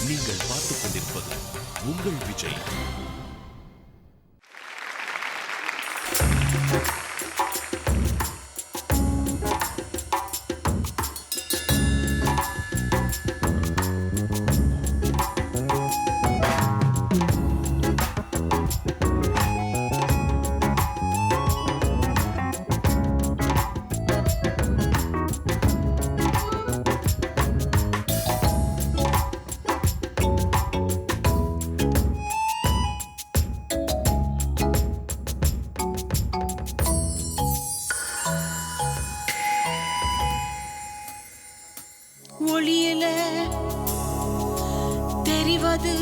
நீங்கள் பார்த்துக் கொண்டிருப்பது உங்கள் விஜய். ஒளியில தெரிவது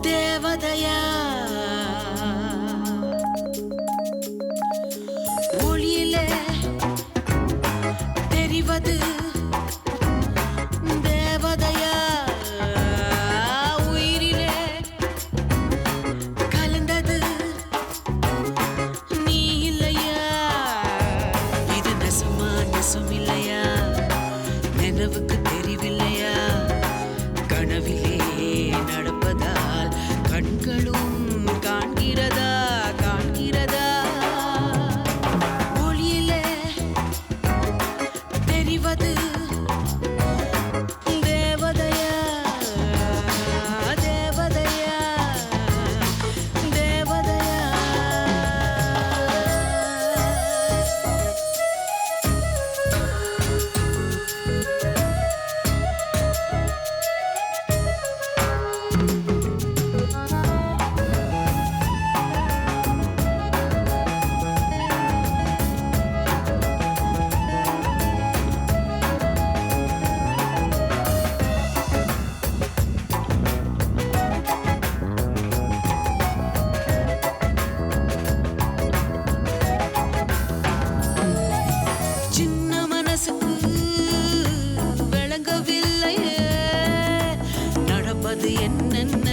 தேவதையா, ஒளியில தெரிவது தேவதையா, உயிரிலே கலந்தது நீ இல்லையா, இது நெசமா நெசம் இல்லையா, நினைவுக்கு தெரிவில்லையா, கனவிலே நடப்பதால் கண்களும் காண்கிறதா காண்கிறதா, ஒளியிலே தெரிவது தேவதையா தேவதையா தேவதையா. சின்ன மனசுக்கு விளங்கவில்லையே நடப்பது என்னென்ன,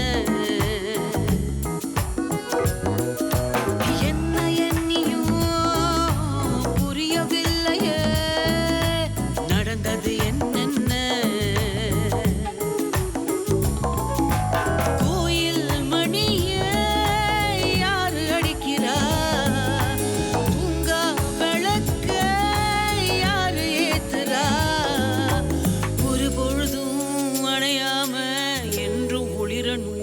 என்ன எண்ணியும் புரியவில்லையே நடந்தது என்னென்ன, கோயில் மணியே யாரு அடிக்கிறா, தூங்கா விளக்க யாரு ஏத்துறா, ஒரு பொழுதும் அணையாம என்றும் ஒளிரணும்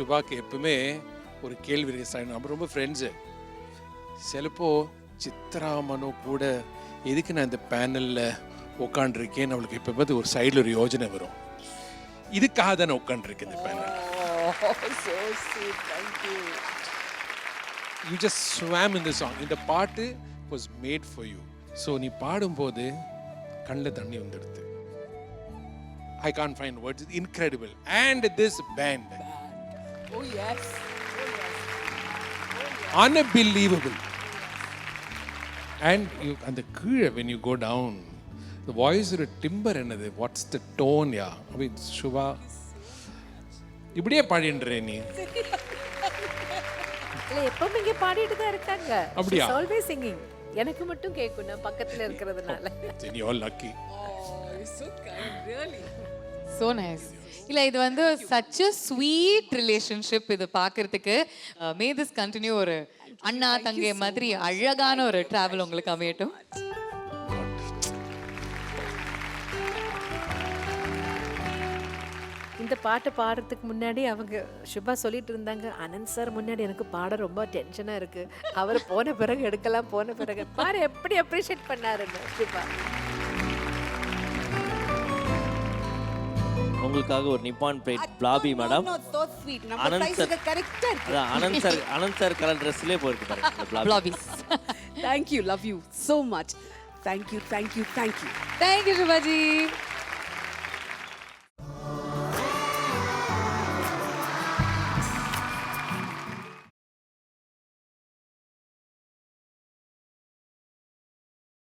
சுபாக்கு எப்பவுமே ஒரு கேள்வி இருக்கு சார், நம்ம ரொம்ப ஃப்ரெண்ட்ஸு. சிலப்போ சித்ரா மனு கூட எதுக்கு நான் இந்த பேனலில் உட்காண்டிருக்கேன்னு அவளுக்கு இப்போ பார்த்து ஒரு சைடில் ஒரு யோஜனை வரும். இதுக்காக தானே உட்காண்டிருக்கு இந்த panel. You just swam in the song. இந்த பாட்டு was made for you. So நீ பாடும்போது கண்ணில் தண்ணி வந்துடுது. I can't find words. It's incredible. And this band. Oh yes. Unbelievable. And you and the key when you go down, the voice is a timber another. What's the tone? Yeah. I mean, Shubha. இப்படியே பாடின்றே நீ. இல்ல எப்பவும் இங்க பாடிட்டு தான் இருக்காங்க. அப்படியா? She's always singing. எனக்கு மட்டும் கேட்கும் நான் பக்கத்துல இருக்கிறதுனால. Then you're lucky. So kind, really. So nice. இல்ல இது வந்து such a sweet relationship. இது பார்க்கிறதுக்கு may this continue. ஒரு அண்ணா தங்கை மாதிரி அழகான ஒரு travel உங்களுக்கு அமையட்டும். இந்த பாட்டு பாடுறதுக்கு முன்னாடி அவங்க சுபா சொல்லிட்டு இருந்தாங்க, அனந்த் சார் முன்னாடி எனக்கு பாட ரொம்ப டென்ஷனா இருக்கு, அவர் போன பிறகு எடுக்கலாம், போன பிறகு பாரு எப்படி அப்ரிஷியேட் பண்ணாருன்னு சுபா. உங்களுக்காக ஒரு நிப்பான் பிளேட் பிளாபி மேடம். அனந்த் சார் கலர் ட்ரெஸ்லயே போயிருக்கு பாருங்க இந்த பிளாபி. Blobbies. Thank you, love you so much. Thank you. Thank you Shubhaji.